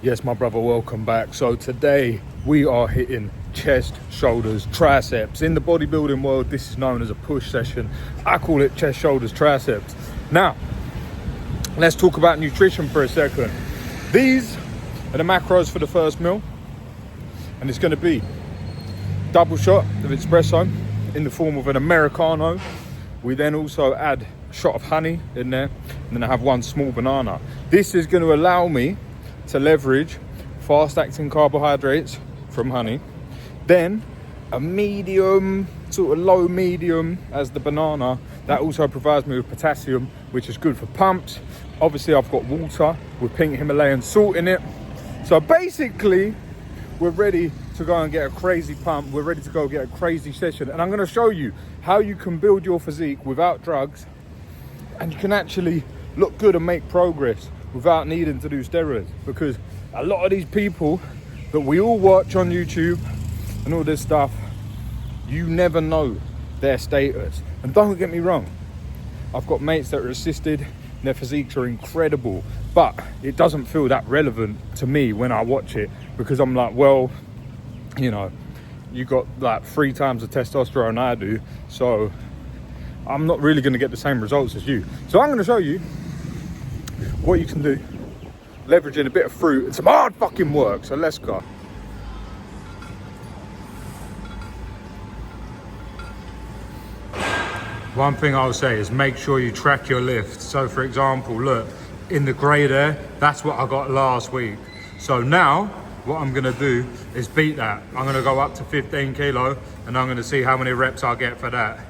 Yes, my brother, welcome back. So today we are hitting chest, shoulders, triceps. In the bodybuilding world, this is known as a push session. I call it chest, shoulders, triceps. Now, let's talk about nutrition for a second. These are the macros for the first meal, and it's going to be double shot of espresso in the form of an Americano. We then also add a shot of honey in there, and then I have one small banana. This is going to allow me to leverage fast-acting carbohydrates from honey, then a medium, sort of low medium as the banana. That also provides me with potassium, which is good for pumps. Obviously, I've got water with pink Himalayan salt in it. So basically, we're ready to go and get a crazy pump. We're ready to go get a crazy session. And I'm going to show you how you can build your physique without drugs, and you can actually look good and make progress without needing to do steroids. Because a lot of these people that we all watch on YouTube and all this stuff, you never know their status. And don't get me wrong, I've got mates that are assisted and their physiques are incredible, but it doesn't feel that relevant to me when I watch it, because I'm like, well, you know, you got like 3 times the testosterone I do, so I'm not really going to get the same results as you. So I'm going to show you what you can do, leveraging a bit of fruit and some hard fucking work. So let's go. One thing I'll say is make sure you track your lift. So for example, look, in the grey there, that's what I got last week. So now what I'm gonna do is beat that. I'm gonna go up to 15 kilo and I'm gonna see how many reps I'll get for that.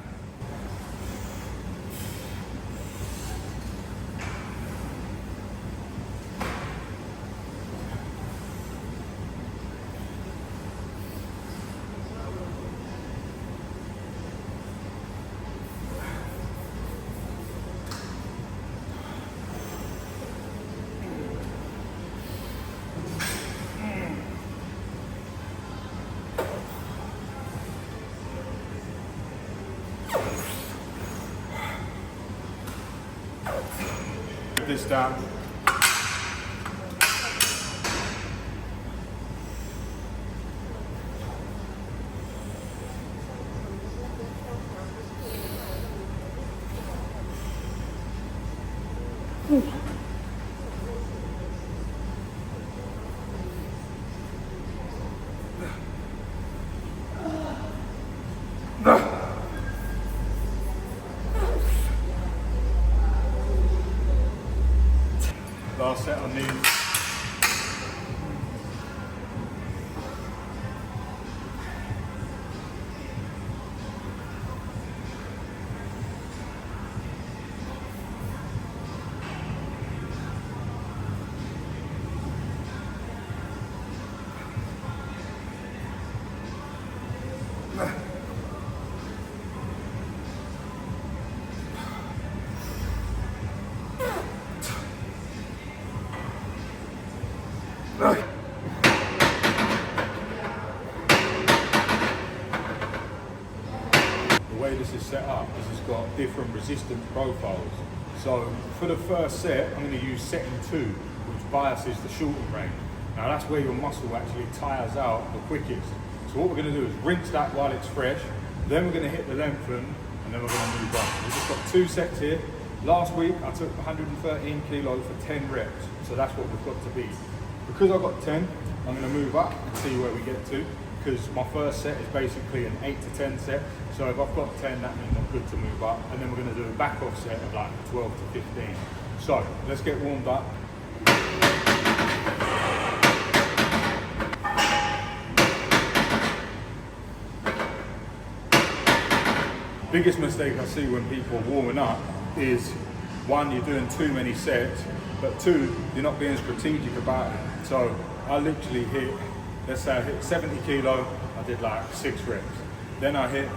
This down. Last set on these. The way this is set up is it's got different resistance profiles. So for the first set, I'm going to use setting 2, which biases the shorter range. Now that's where your muscle actually tires out the quickest. So what we're going to do is rinse that while it's fresh, then we're going to hit the lengthen, and then we're going to move on. We've just got 2 sets here. Last week I took 113 kilo for 10 reps, so that's what we've got to beat. Because I've got 10, I'm going to move up and see where we get to, because my first set is basically an 8 to 10 set. So if I've got 10, that means I'm good to move up. And then we're going to do a back off set of like 12 to 15. So let's get warmed up. Biggest mistake I see when people are warming up is, 1, you're doing too many sets, but 2, you're not being strategic about it. So I literally hit, let's say I hit 70 kilo, I did like 6 reps. Then I hit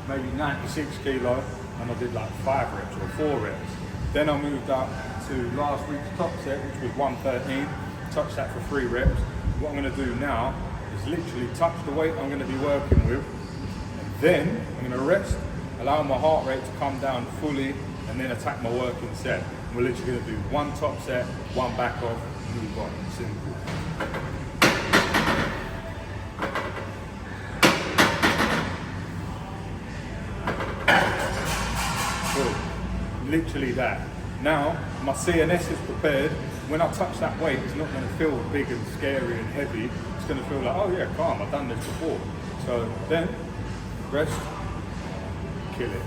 maybe 96 kilo and I did like 5 reps or 4 reps. Then I moved up to last week's top set, which was 113, touched that for 3 reps. What I'm going to do now is literally touch the weight I'm going to be working with, and then I'm going to rest, allow my heart rate to come down fully, and then attack my working set. We're literally going to do 1 top set, 1 back off, move on, simple. Good. Literally that. Now, my CNS is prepared. When I touch that weight, it's not going to feel big and scary and heavy. It's going to feel like, oh yeah, calm, I've done this before. So then, rest, kill it.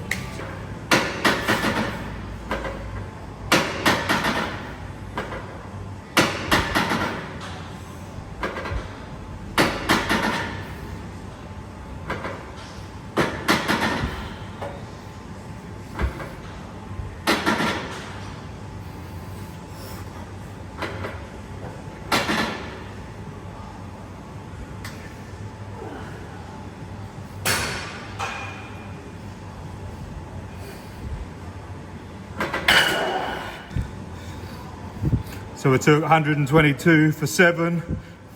So we took 122 for 7,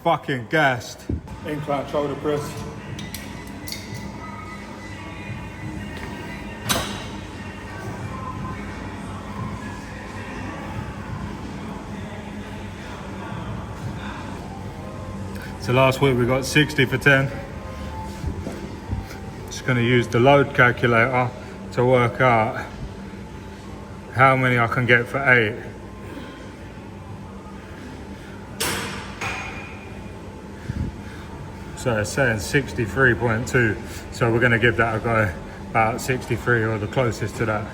fucking gassed. Incline shoulder press. So last week we got 60 for 10. Just gonna use the load calculator to work out how many I can get for 8. So it's saying 63.2, so we're going to give that a go, about 63 or the closest to that.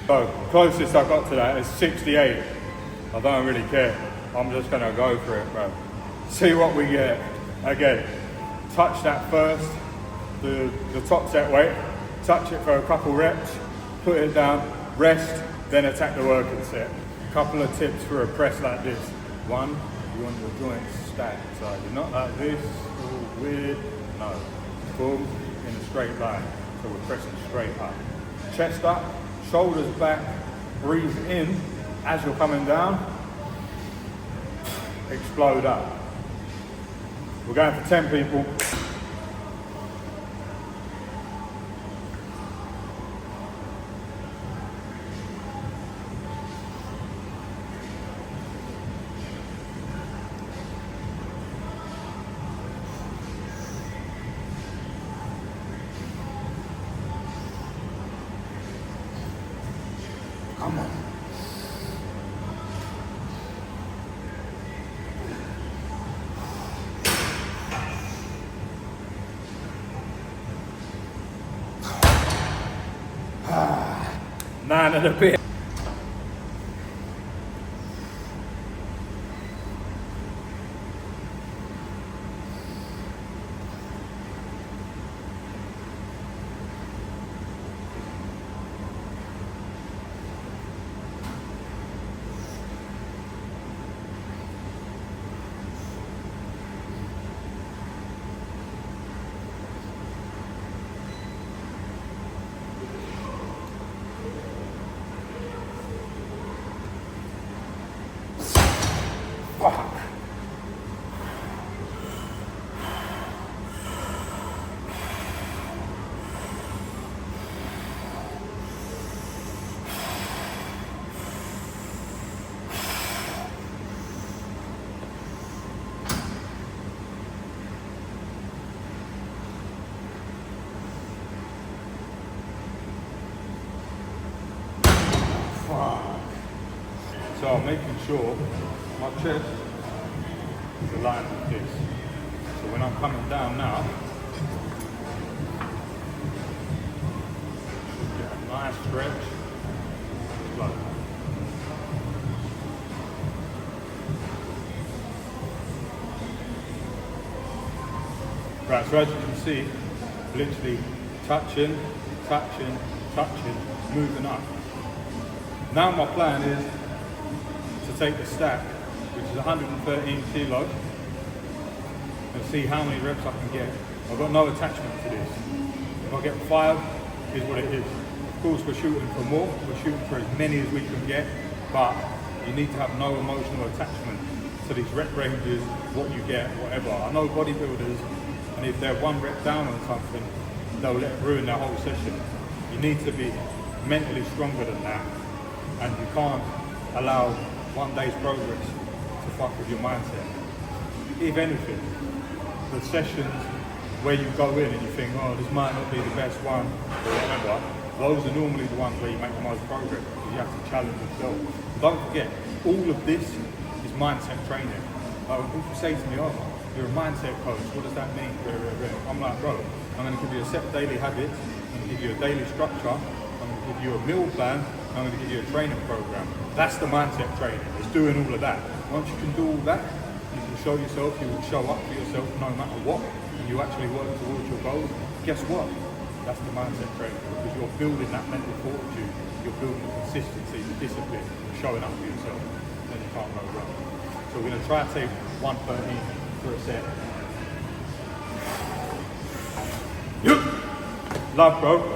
So closest I got to that is 68. I don't really care, I'm just going to go for it, bro. See what we get. Again, touch that first, the top set weight, touch it for a couple reps, put it down, rest, then attack the working set. Couple of tips for a press like this. One, you want your joints stacked, so you're not like this, all weird, no. Boom, in a straight line, so we're pressing straight up. Chest up, shoulders back, breathe in as you're coming down, explode up. We're going for 10 people. Come on. Nine and a bit. Fuck. So I'm making sure my chest is aligned with this. So when I'm coming down now, get a nice stretch, slow. Right, so as you can see, literally touching, touching, touching, moving up. Now my plan is to take the stack, which is 113 kilos, and see how many reps I can get. I've got no attachment to this. If I get 5, is what it is. Of course we're shooting for more, we're shooting for as many as we can get, but you need to have no emotional attachment to these rep ranges, what you get, whatever. I know bodybuilders, and if they're 1 rep down on something, they'll let it ruin their whole session. You need to be mentally stronger than that, and you can't allow one day's progress to to fuck with your mindset. If anything, the sessions where you go in and you think, oh, this might not be the best one, or whatever, those are normally the ones where you make the most progress, because you have to challenge yourself. Don't forget, all of this is mindset training. Like when people say to me, oh, you're a mindset coach, what does that mean? I'm like, bro, I'm going to give you a set of daily habits, I'm going to give you a daily structure, I'm going to give you a meal plan, I'm going to give you a training program. That's the mindset training. It's doing all of that. Once you can do all that, you can show yourself, you will show up for yourself no matter what, and you actually work towards your goals. Guess what? That's the mindset training, because you're building that mental fortitude, you're building the consistency, the discipline, showing up for yourself, then you can't go wrong. So we're going to try to take 113 for a set. Love, bro.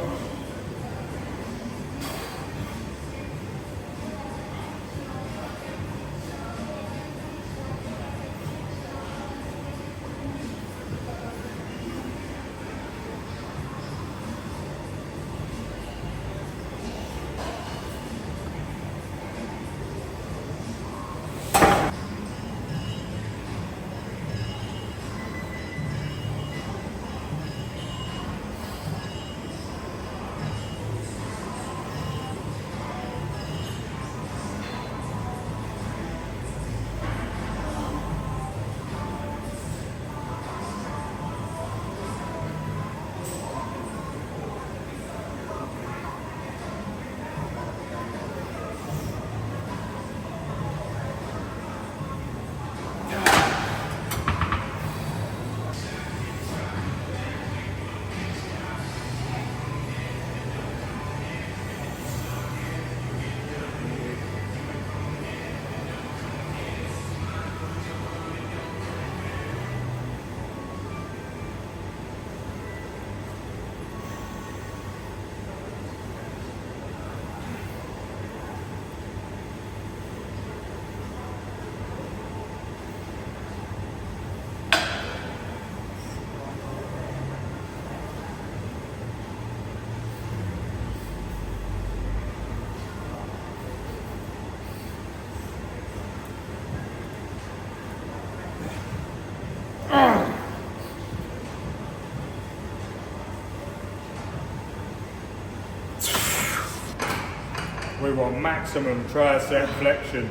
We want maximum tricep flexion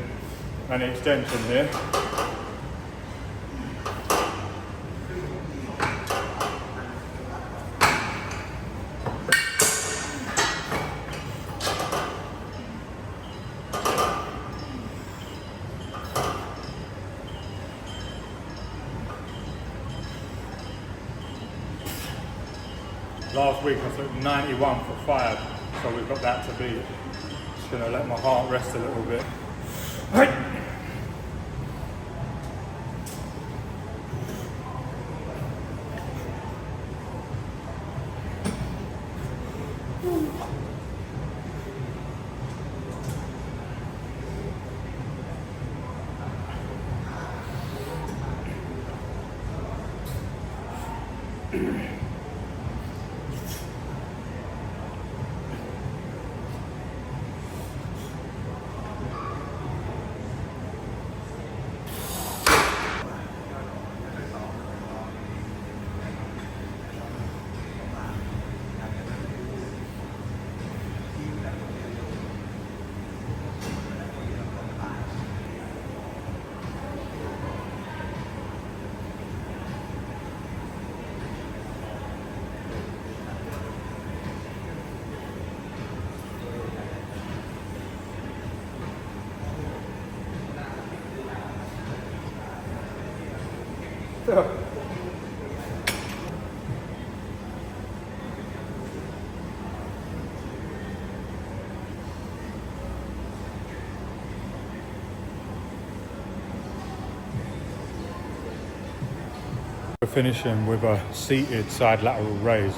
and extension here. Last week I took 91 for 5, so we've got that to beat. Just gonna let my heart rest a little bit. We're finishing with a seated side lateral raise.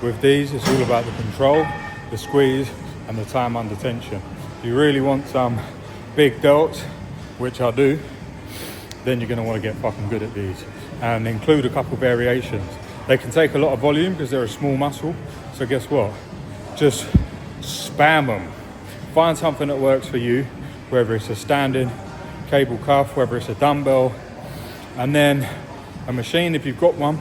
With these, it's all about the control, the squeeze, and the time under tension. If you really want some big delts, which I do, then you're going to want to get fucking good at these and include a couple variations. They can take a lot of volume because they're a small muscle, so guess what? Just spam them. Find something that works for you, whether it's a standing cable cuff, whether it's a dumbbell, and then a machine if you've got one,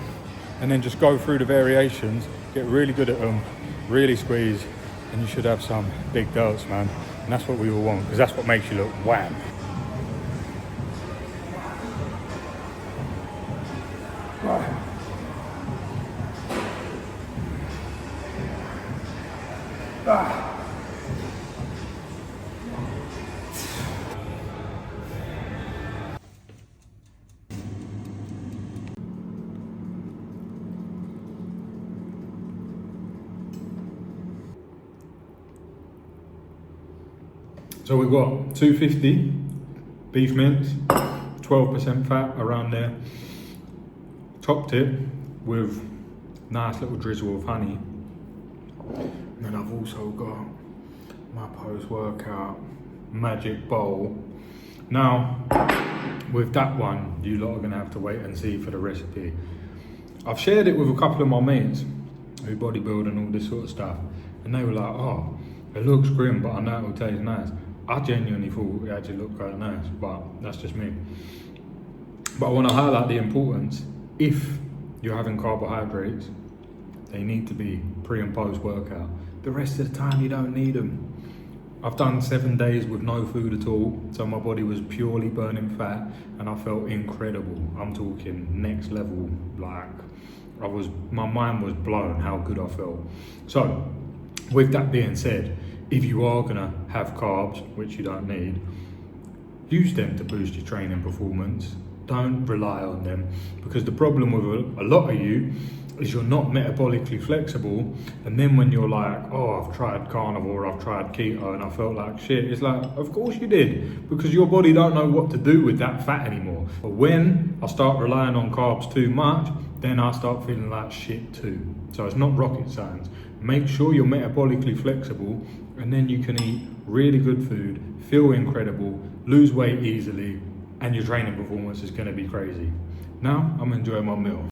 and then just go through the variations, get really good at them, really squeeze, and you should have some big delts, man. And that's what we all want, because that's what makes you look wham. So we've got 250 beef mince, 12% fat around there. Topped it with nice little drizzle of honey. And then I've also got my post-workout magic bowl. Now, with that one, you lot are gonna have to wait and see for the recipe. I've shared it with a couple of my mates who bodybuild and all this sort of stuff, and they were like, oh, it looks grim, but I know it will taste nice. I genuinely thought it actually looked quite nice, but that's just me. But I want to highlight the importance, if you're having carbohydrates, they need to be pre and post workout. The rest of the time you don't need them. I've done 7 days with no food at all, so my body was purely burning fat and I felt incredible. I'm talking next level, like my mind was blown how good I felt. So with that being said, if you are gonna have carbs, which you don't need, use them to boost your training performance. Don't rely on them, because the problem with a lot of you is you're not metabolically flexible, and then when you're like, oh, I've tried carnivore, I've tried keto, and I felt like shit, it's like, of course you did, because your body don't know what to do with that fat anymore. But when I start relying on carbs too much, then I start feeling like shit too. So it's not rocket science. Make sure you're metabolically flexible, and then you can eat really good food, feel incredible, lose weight easily, and your training performance is gonna be crazy. Now, I'm enjoying my meal.